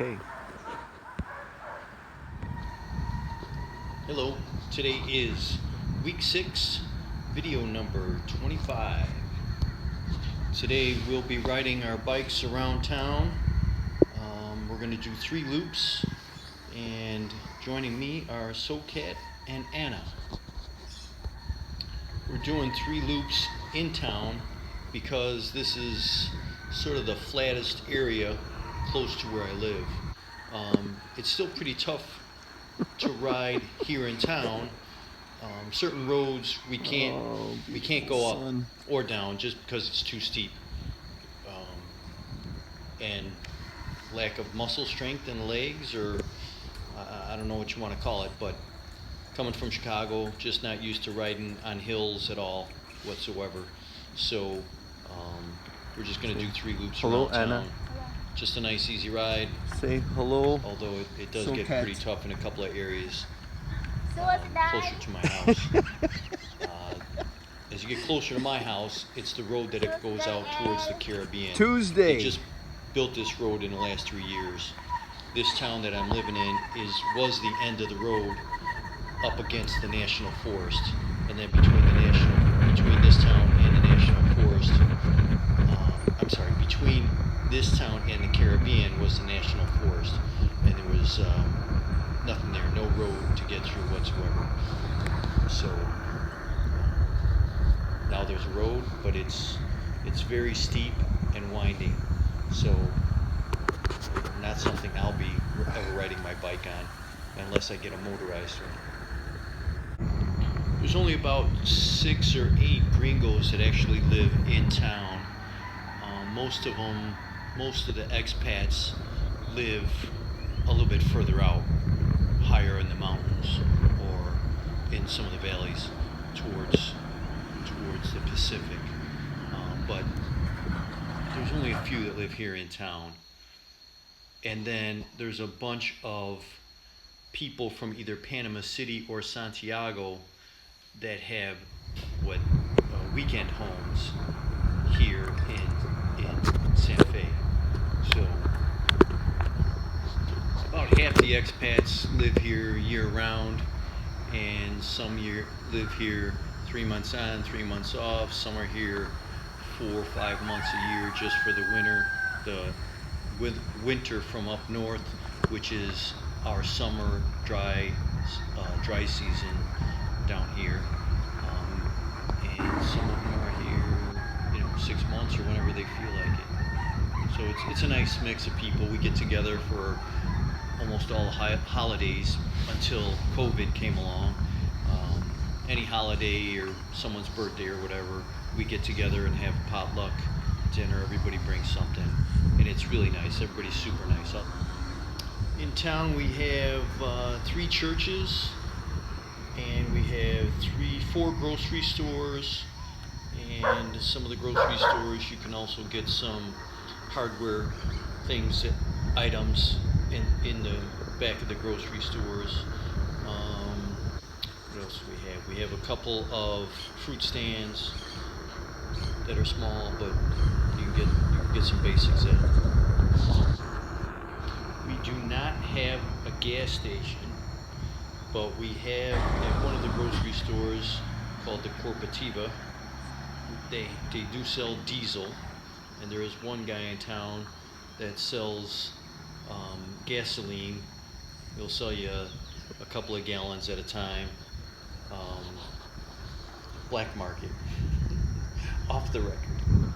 Okay. Hello, today is week 6, video number 25. Today we'll be riding our bikes around town. We're going to do 3 loops, and joining me are Sokhat and Anna. We're doing 3 loops in town because this is sort of the flattest area close to where I live. It's still pretty tough to ride here in town. Certain roads we can't go up Sun. or down just because it's too steep, and lack of muscle strength in the legs, or I don't know what you want to call it, but coming from Chicago, just not used to riding on hills at all whatsoever. So we're just going to do 3 loops Hello, around Anna. town. Just a nice easy ride, Say hello. although it does get Sokhat. pretty tough in a couple of areas So what's that? closer to my house. As you get closer to my house, it's the road that it goes out towards the Caribbean. Tuesday. They just built this road in the last 3 years. This town that I'm living in was the end of the road up against the National Forest, and then between this town and the National Forest, between this town and the Caribbean was the National Forest, and there was nothing there, no road to get through whatsoever. So now there's a road, but it's very steep and winding, so not something I'll be ever riding my bike on unless I get a motorized one. There's only about 6 or 8 gringos that actually live in town. Most of the expats live a little bit further out, higher in the mountains or in some of the valleys towards the Pacific. But there's only a few that live here in town. And then there's a bunch of people from either Panama City or Santiago that have weekend homes here in Santa Fe. So about half the expats live here year round, and some live here 3 months on, 3 months off. Some are here 4 or 5 months a year just for the winter. The winter from up north, which is our summer dry season down here, and some of them are here, 6 months or whenever they feel like it. So it's a nice mix of people. We get together for almost all the holidays until COVID came along. Any holiday or someone's birthday or whatever, we get together and have potluck dinner. Everybody brings something, and it's really nice. Everybody's super nice. In town we have 3 churches, and we have 4 grocery stores, and some of the grocery stores you can also get some hardware items in the back of the grocery stores. What else do we have? We have a couple of fruit stands that are small, but you can get some basics there. We do not have a gas station, but we have at one of the grocery stores called the Corporativa. They do sell diesel, and there is one guy in town that sells gasoline. He'll sell you a couple of gallons at a time. Black market, off the record.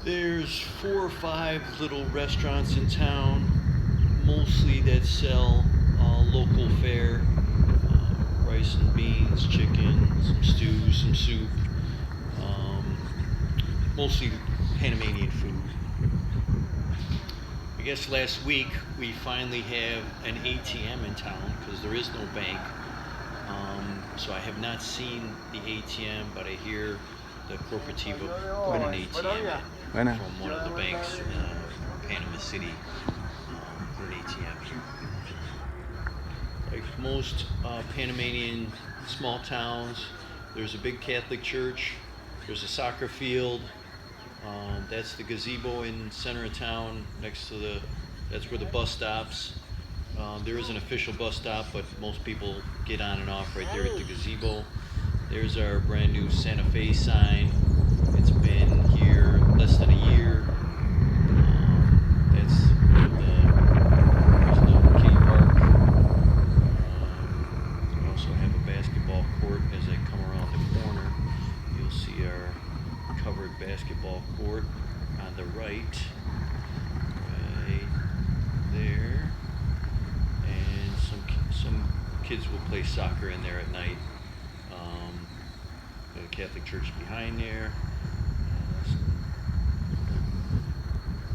There's 4 or 5 little restaurants in town, mostly that sell local fare, rice and beans, chicken, some stews, some soup, mostly Panamanian food. I guess last week we finally have an ATM in town because there is no bank. So I have not seen the ATM, but I hear the Corporativa put an ATM in from one of the banks in Panama City. Put an ATM. Like most Panamanian small towns, there's a big Catholic church, there's a soccer field, that's the gazebo in center of town next to the That's where the bus stops. There is an official bus stop, but most people get on and off right there at the gazebo. There's our brand new Santa Fe sign. It's been here less than a year. That's there's the kitty park. We also have a basketball court. As I come around the corner, you'll see our covered basketball court on the right there, and some kids will play soccer in there at night. Got a Catholic church behind there.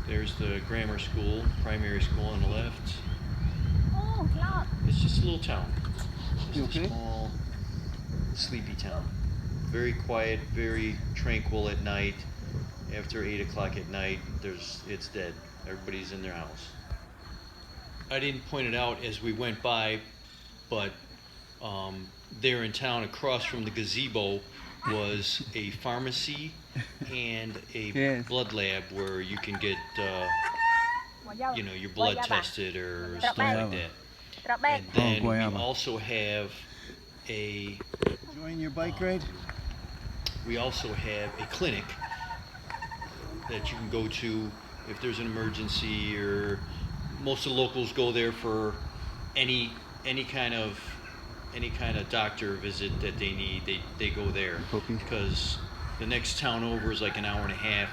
There's the grammar school, primary school on the left. Oh, Clark. It's just a little town. You Just a okay? small, sleepy town. Very quiet, very tranquil at night. After 8 o'clock at night, it's dead. Everybody's in their house. I didn't point it out as we went by, but there in town, across from the gazebo, was a pharmacy and a Yes. blood lab where you can get, your blood tested or stuff like that. And then we guayaba. also have a Enjoying your bike ride? we also have a clinic that you can go to if there's an emergency, or most of the locals go there for any kind of doctor visit that they need. They go there Puppies. because the next town over is like an hour and a half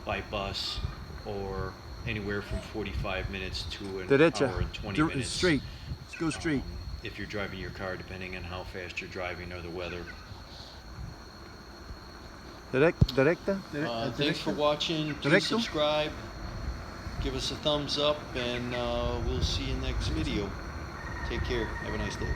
by bus, or anywhere from 45 minutes to an Derecha. hour and 20 minutes. Straight. Let's go straight. If you're driving your car, depending on how fast you're driving or the weather. Directa? Thanks for watching. Please Directo? subscribe. Give us a thumbs up, and we'll see you next video. Take care. Have a nice day.